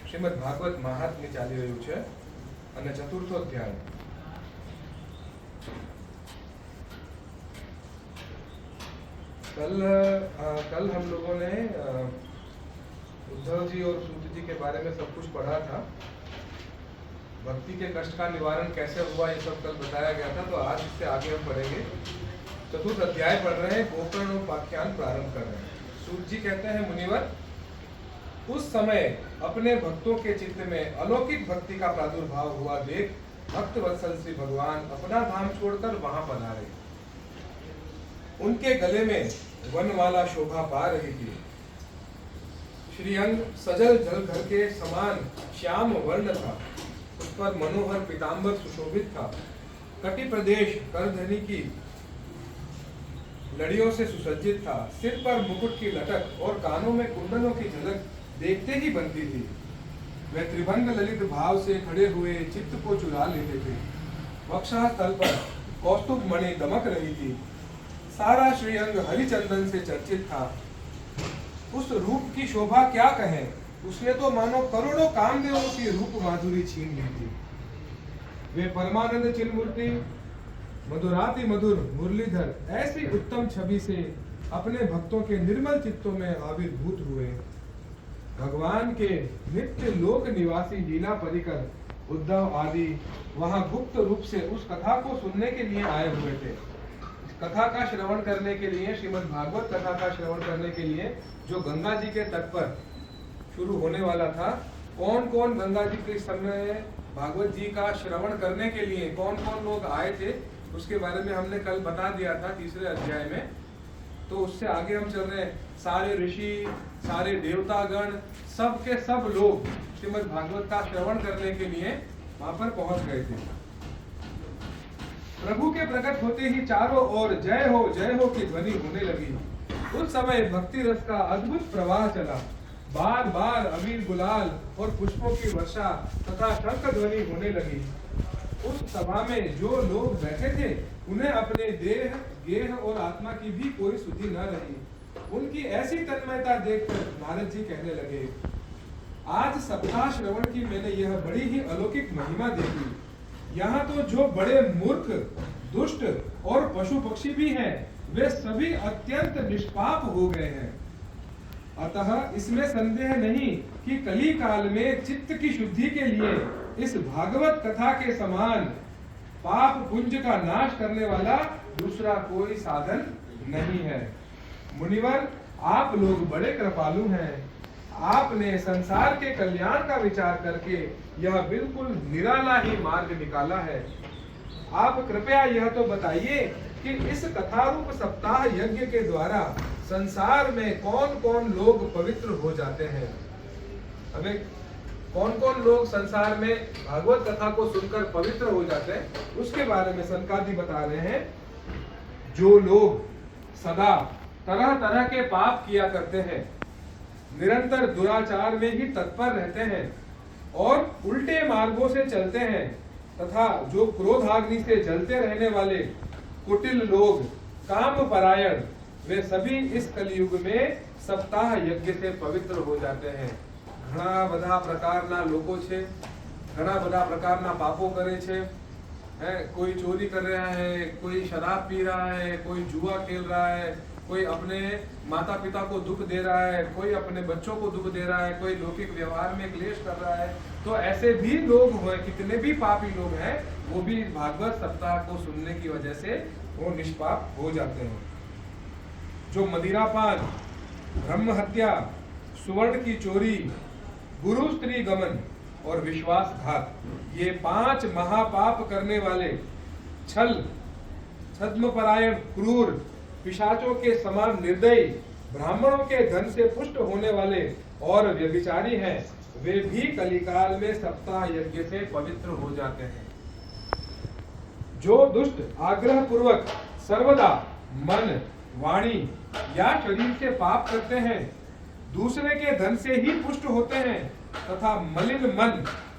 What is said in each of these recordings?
શ્રીમદ ભાગવત મહાત્મ્ય ચાલી રહ્યું છે અને ચતુર્થો અધ્યાય। कल हम लोगों ने उद्धव जी और सूत जी के बारे में सब कुछ पढ़ा था। भक्ति के कष्ट का निवारण कैसे हुआ ये सब कल बताया गया था। तो आज इससे आगे हम पढ़ेंगे। चतुर्थ अध्याय पढ़ रहे हैं, गोकर्ण उपाख्यान प्रारंभ कर रहे हैं। सूत जी कहते हैं, मुनिवर, उस समय अपने भक्तों के चित्त में अलौकिक भक्ति का प्रादुर्भाव हुआ देख भक्त वत्सल श्री भगवान अपना धाम छोड़कर वहां पधारे। उनके गले में वनमाला शोभा पा रही थी। श्रीअंग सजल जल घर के समान श्याम वर्ण था। उस पर मनोहर पीतांबर सुशोभित था। कटि प्रदेश करधनी की लड़ियों से सुसज्जित था। सिर पर मुकुट की लटक और कानों में कुंडलों की झलक देखते ही बनती थी। वे त्रिभंग ललित भाव से खड़े हुए चित्त को चुरा लेते थे। वक्षस्थल पर कौस्तुभ मणि दमक रही थी। सारा श्रीअंग हरिचंदन से चर्चित था। उस रूप की शोभा क्या कहें, उसने तो मानो करोड़ों कामदेवों की रूप माधुरी छीन ली थी। वे परमानंद चिन्मूर्ति मधुराति मधुर मुरलीधर ऐसी उत्तम छवि से अपने भक्तों के निर्मल चित्तों में आविर्भूत हुए। भगवान के नित्य लोक निवासी लीला परिकर उद्धव आदि वहां गुप्त रूप से उस कथा को सुनने के लिए आए हुए थे। कथा का श्रवण करने के लिए, श्रीमद् भागवत कथा का श्रवण करने के लिए जो गंगा जी के तट पर शुरू होने वाला था। कौन कौन गंगा जी के समय भागवत जी का श्रवण करने के लिए कौन कौन लोग आए थे, उसके बारे में हमने कल बता दिया था तीसरे अध्याय में। तो उससे आगे हम चल रहे हैं। सारे ऋषि, सारे देवतागण, सब के सब लोग श्रीमद् भागवत का श्रवण करने के लिए वहां पर पहुंच गए थे। प्रभु के प्रकट होते ही चारों ओर जय हो की ध्वनि होने लगी। उस समय भक्ति रस का अद्भुत प्रवाह चला। बार बार अबीर गुलाल और पुष्पों की वर्षा तथा शंख ध्वनि होने लगी। उस सभा में जो लोग बैठे थे उन्हें अपने देह, गेह और आत्मा की भी कोई सुधि न रही। उनकी ऐसी तन्मयता देखकर नारद जी कहने लगे, आज सप्ताह श्रवण की मैंने यह बड़ी ही अलौकिक महिमा देखी। यहाँ तो जो बड़े मूर्ख, दुष्ट और पशु पक्षी भी हैं, वे सभी अत्यंत निष्पाप हो गए हैं। अतः इसमें संदेह नहीं कि कली काल में चित्त की शुद्धि के लिए इस भागवत कथा के समान पाप पुंज का नाश करने वाला दूसरा कोई साधन नहीं है। मुनिवर, आप लोग बड़े कृपालु हैं। आपने संसार के कल्याण का विचार करके यह बिल्कुल निराला ही मार्ग निकाला है। आप कृपया यह तो बताइए कि इस कथा रूप सप्ताह यज्ञ के द्वारा संसार में कौन कौन लोग पवित्र हो जाते हैं। हमें कौन कौन लोग संसार में भागवत कथा को सुनकर पवित्र हो जाते हैं, उसके बारे में सनकादि बता रहे हैं। जो लोग सदा तरह तरह के पाप किया करते हैं, निरंतर दुराचार में ही तत्पर रहते हैं और उल्टे मार्गों से चलते हैं, तथा जो क्रोधाग्नि से जलते रहने वाले कुटिल लोग, काम परायण, वे सभी इस कलयुग में सप्ताह यज्ञ से पवित्र हो जाते हैं। घણા બધા પ્રકારના લોકો છે, ઘણા બધા પ્રકારના પાપો કરે છે। कोई चोरी कर रहा है, कोई शराब पी रहा है, कोई जुआ खेल रहा है, कोई अपने माता पिता को दुख दे रहा है, कोई अपने बच्चों को दुख दे रहा है, कोई लौकिक व्यवहार में क्लेश कर रहा है। तो ऐसे भी लोग हुए, कितने भी पापी लोग हैं, वो भी भागवत सप्ताह को सुनने की वजह से वो निष्पाप हो जाते हैं। जो मदिरापान, ब्रह्म हत्या, सुवर्ण की चोरी, गुरु स्त्री गमन और विश्वासघात, ये 5 महापाप करने वाले, छल, छद्मपरायण, क्रूर, पिशाचों के समान निर्दयी, ब्राह्मणों के धन से पुष्ट होने वाले और व्यभिचारी हैं, वे भी कलिकाल में सप्ताह यज्ञ से पवित्र हो जाते हैं। जो दुष्ट आग्रह पूर्वक सर्वदा मन, वाणी या शरीर से पाप करते हैं, दूसरे के धन से ही पुष्ट होते हैं तथा मलिन मन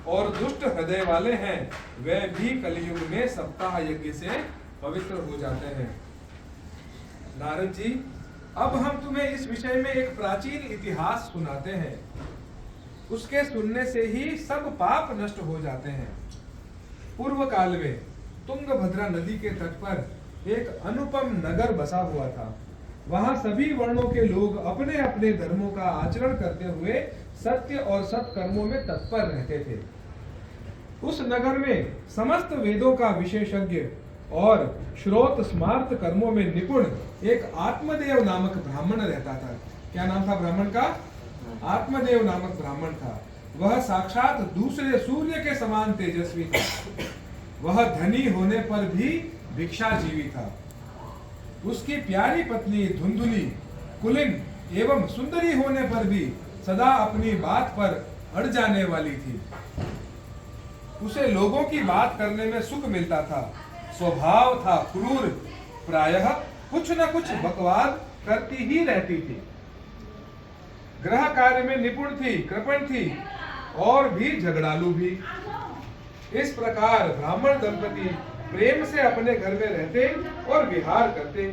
और दुष्ट हृदय वाले हैं, वे भी कलयुग में सप्ताह यज्ञ से पवित्र हो जाते हैं। नारद जी अब हम तुम्हें इस विषय में एक प्राचीन इतिहास सुनाते हैं। उसके सुनने से ही सब पाप नष्ट हो जाते हैं। पूर्व काल में तुंगभद्रा नदी के तट पर एक अनुपम नगर बसा हुआ था। वहां सभी वर्णों के लोग अपने अपने धर्मों का आचरण करते हुए सत्य और सत्कर्मों में तत्पर रहते थे। उस नगर में समस्त वेदों का विशेषज्ञ और श्रोत स्मार्त कर्मों में निपुण एक आत्मदेव नामक ब्राह्मण रहता था। क्या नाम था ब्राह्मण का? आत्मदेव नामक ब्राह्मण था। वह साक्षात दूसरे सूर्य के समान तेजस्वी था। वह धनी होने पर भी भिक्षाजीवी था। उसकी प्यारी पत्नी धुंधुली, कुलीन एवं सुंदरी होने पर भी सदा अपनी बात पर अड़ जाने वाली थी। उसे लोगों की बात करने में सुख मिलता था। स्वभाव था क्रूर, प्रायः कुछ न कुछ बकवाद करती ही रहती थी। गृह कार्य में निपुण थी, कृपण थी और भी झगड़ालू भी। इस प्रकार ब्राह्मण दंपति प्रेम से अपने घर में रहते और विहार करते।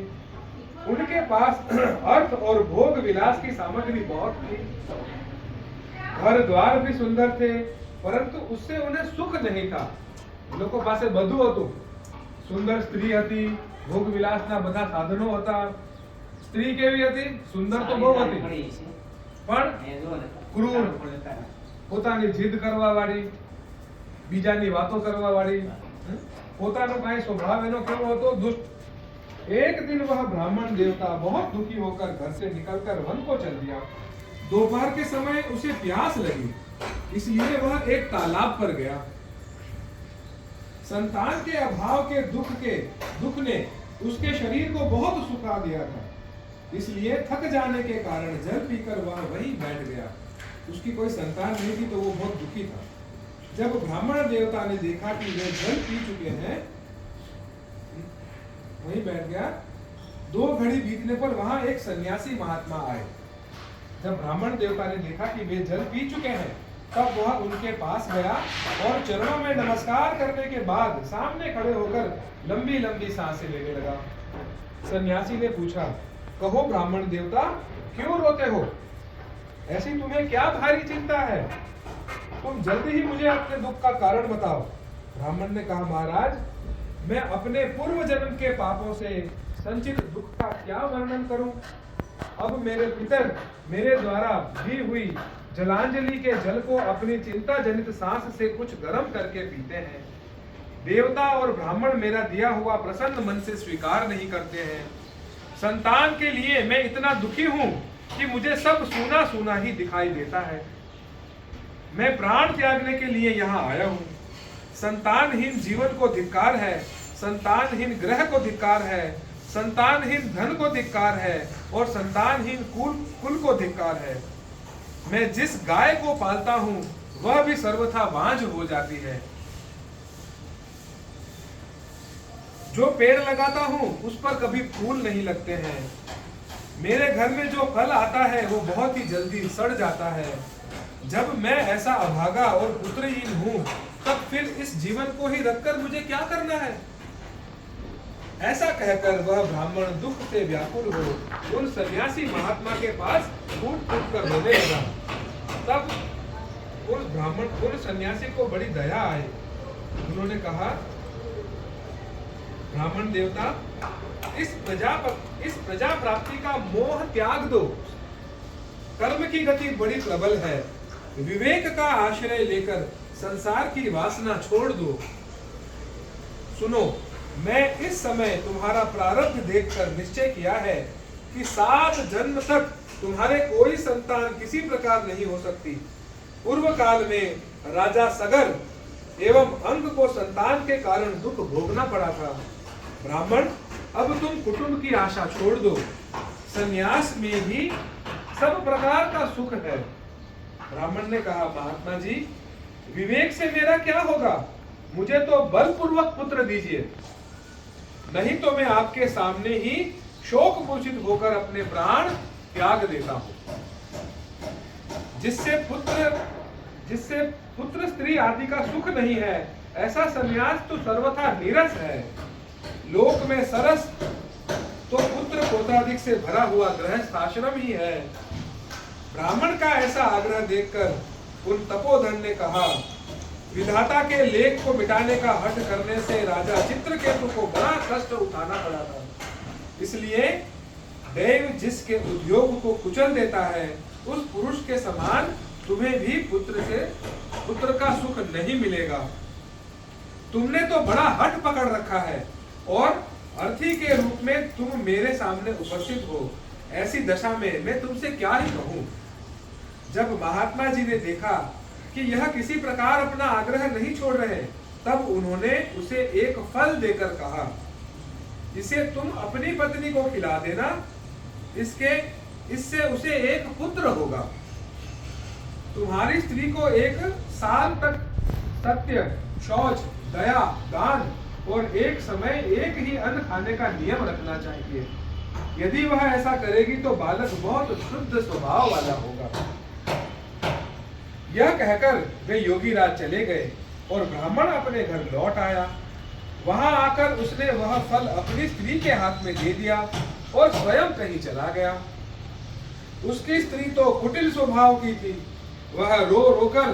उनके पास अर्थ और भोग विलास की सामग्री बहुत थी। घर द्वार भी सुंदर थे, परंतु उससे उन्हें सुख नहीं था। लोगों पास બધું હતું। સુંદર સ્ત્રી હતી, ભોગ વિલાસના બધા સાધનો હતા। સ્ત્રી કેવી હતી? સુંદર તો બહુ હતી, પણ ક્રૂર, પોતાની જીદ કરવા વાળી, બીજાની વાતો કરવા વાળી, પોતાનો કાંઈ સ્વભાવ એનો કેવો હતો? दुष्ट। एक दिन वह ब्राह्मण देवता बहुत दुखी होकर घर से निकलकर वन को चल दिया। दोपहर के समय उसे प्यास लगी, इसलिए वह एक तालाब पर गया। संतान के अभाव के दुख ने उसके शरीर को बहुत सुखा दिया था, इसलिए थक जाने के कारण जल पीकर वह वहीं बैठ गया। उसकी कोई संतान नहीं थी तो वो बहुत दुखी था। जब ब्राह्मण देवता ने देखा कि वे जल पी चुके हैं, वहीं बैठ गया। 2 घड़ी बीतने पर वहां एक सन्यासी महात्मा आए। जब ब्राह्मण देवता ने देखा कि वे जल पी चुके हैं, तब वह उनके पास गया और चरणों में नमस्कार करने के बाद सामने खड़े होकर लंबी लंबी सांसें लेने लगा। सन्यासी ने पूछा, कहो ब्राह्मण देवता, क्यों रोते हो? ऐसी तुम्हें क्या भारी चिंता है? तुम जल्दी ही मुझे अपने दुख का कारण बताओ। ब्राह्मण ने कहा, महाराज, मैं अपने पूर्व जन्म के पापों से संचित दुख का क्या वर्णन करूं? अब मेरे पितर मेरे द्वारा दी हुई जलांजलि के जल को अपनी चिंता जनित सांस से कुछ गर्म करके पीते हैं। देवता और ब्राह्मण मेरा दिया हुआ प्रसन्न मन से स्वीकार नहीं करते हैं। संतान के लिए मैं इतना दुखी हूं कि मुझे सब सूना सूना ही दिखाई देता है। मैं प्राण त्यागने के लिए यहाँ आया हूँ। संतानहीन जीवन को धिक्कार है, संतानहीन ग्रह को धिक्कार है, संतानहीन धन को धिक्कार है और संतानहीन कुल को धिक्कार है। मैं जिस गाय को पालता हूँ वह भी सर्वथा बांझ हो जाती है। जो पेड़ लगाता हूँ उस पर कभी फूल नहीं लगते हैं। मेरे घर में जो फल आता है वो बहुत ही जल्दी सड़ जाता है। जब मैं ऐसा अभागा और पुत्रहीन हूँ, तब फिर इस जीवन को ही रखकर मुझे क्या करना है? ऐसा कहकर वह ब्राह्मण दुख से व्याकुल हो उन सन्यासी महात्मा के पास फूट फूट कर रोने लगा। तब उन सन्यासी को बड़ी दया आई। उन्होंने कहा, ब्राह्मण देवता, इस प्रजा प्राप्ति का मोह त्याग दो। कर्म की गति बड़ी प्रबल है। विवेक का आश्रय लेकर संसार की वासना छोड़ दो। सुनो, मैं इस समय तुम्हारा प्रारब्ध देखकर निश्चय किया है कि 7 जन्म तक तुम्हारे कोई संतान किसी प्रकार नहीं हो सकती। पूर्व काल में राजा सगर एवं अंग को संतान के कारण दुख भोगना पड़ा था। ब्राह्मण, अब तुम कुटुंब की आशा छोड़ दो। संन्यास में भी सब प्रकार का सुख है। ब्राह्मण ने कहा, महात्मा जी, विवेक से मेरा क्या होगा? मुझे तो बलपूर्वक पुत्र दीजिए, नहीं तो मैं आपके सामने ही शोक मूर्छित होकर अपने प्राण त्याग देता हूं। जिससे पुत्र स्त्री आदि का सुख नहीं है, ऐसा संन्यास तो सर्वथा नीरस है। लोक में सरस तो पुत्र पौत्रादिक से भरा हुआ गृहस्थ आश्रम ही है। ब्राह्मण का ऐसा आग्रह देखकर उन तपोधन ने कहा, विधाता के लेख को मिटाने का हठ करने से राजा चित्रकेतु को बड़ा कष्ट उठाना पड़ा था। इसलिए दैव जिसके उद्योग को कुचल देता है, उस पुरुष के समान तुम्हें भी पुत्र का सुख नहीं मिलेगा। तुमने तो बड़ा हठ पकड़ रखा है और अर्थी के रूप में तुम मेरे सामने उपस्थित हो। ऐसी दशा में मैं तुमसे क्या ही कहूं। जब महात्मा जी ने देखा कि यह किसी प्रकार अपना आग्रह नहीं छोड़ रहे, तब उन्होंने उसे एक फल देकर कहा, इसे तुम अपनी पत्नी को खिला देना, इससे उसे एक पुत्र होगा। तुम्हारी स्त्री को 1 साल तक सत्य, शौच, दया, दान और एक समय एक ही अन्न खाने का नियम रखना चाहिए। यदि वह ऐसा करेगी तो बालक बहुत शुद्ध स्वभाव वाला होगा। यह कहकर वे योगीराज चले गए और ब्राह्मण अपने घर लौट आया। वहां आकर उसने वह फल अपनी स्त्री के हाथ में दे दिया और स्वयं कहीं चला गया। उसकी स्त्री तो कुटिल स्वभाव की थी। वह रो रोकर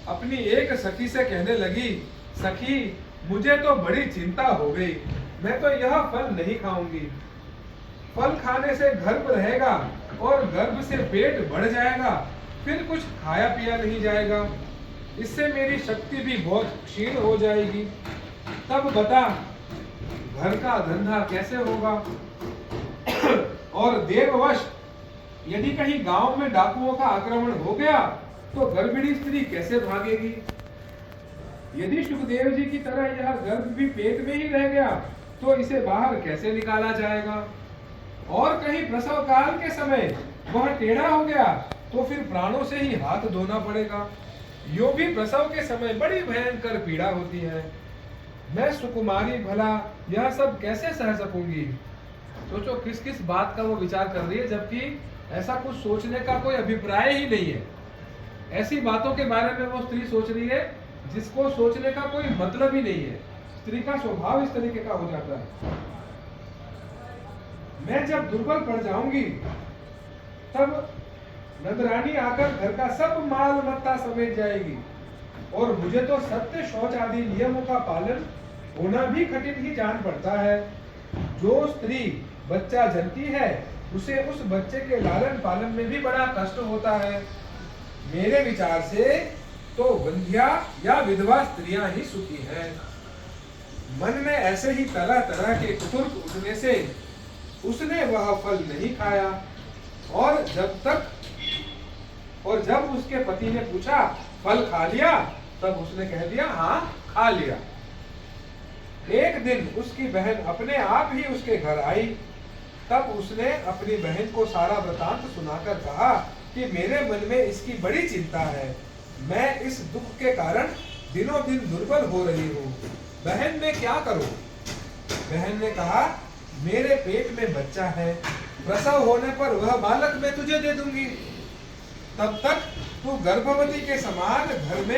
अपनी एक सखी से कहने लगी, सखी, मुझे तो बड़ी चिंता हो गई, मैं तो यह फल नहीं खाऊंगी। फल खाने से गर्भ रहेगा और गर्भ से पेट बढ़ जाएगा, फिर कुछ खाया पिया नहीं जाएगा, इससे मेरी शक्ति भी बहुत क्षीण हो जाएगी। तब बता, घर का धंधा कैसे होगा? और देववश यदि कहीं गांव में डाकुओं का आक्रमण हो गया तो गर्भिणी स्त्री कैसे भागेगी? यदि सुखदेव जी की तरह यह गर्भ भी पेट में ही रह गया तो इसे बाहर कैसे निकाला जाएगा? और कहीं प्रसव काल के समय वह टेढ़ा हो गया तो फिर प्राणों से ही हाथ धोना पड़ेगा। यो भी प्रसव के समय बड़ी भयंकर पीड़ा होती है। मैं सुकुमारी भला यह सब कैसे सह सकूंगी? सोचो किस किस बात का वो विचार कर रही है, जबकि ऐसा कुछ सोचने का कोई अभिप्राय ही नहीं है। ऐसी बातों के बारे में वो स्त्री सोच रही है जिसको सोचने का कोई मतलब ही नहीं है। स्त्री का स्वभाव इस तरीके का हो जाता है। मैं जब दुर्बल पड़ जाऊंगी तब नंदरानी आकर घर का सब माल मत्ता समेट जाएगी और मुझे तो सत्य, शौच आदि नियमों का पालन होना भी कठिन ही जान पड़ता है। जो स्त्री बच्चा जनती है उसे उस बच्चे के लालन पालन में भी बड़ा कष्ट होता है। मेरे विचार से तो बंध्या या विधवा स्त्रियां ही सुखी हैं। मन में ऐसे ही तरह तरह के कुतर्क उठने से उसने वह फल नहीं खाया और जब उसके पति ने पूछा, फल खा लिया? तब उसने कह दिया, हाँ खा लिया। एक दिन उसकी बहन अपने आप ही उसके घर आई। तब उसने अपनी बहन को सारा वृतांत सुनाकर कहा कि मेरे मन में इसकी बड़ी चिंता है। मैं इस दुख के कारण दिनों दिन दुर्बल हो रही हूँ। बहन मैं क्या करूँ? बहन ने कहा, मेरे पेट में बच्चा है, प्रसव होने पर वह बालक मैं तुझे दे दूंगी। तब तक तू गर्भवती के समान घर में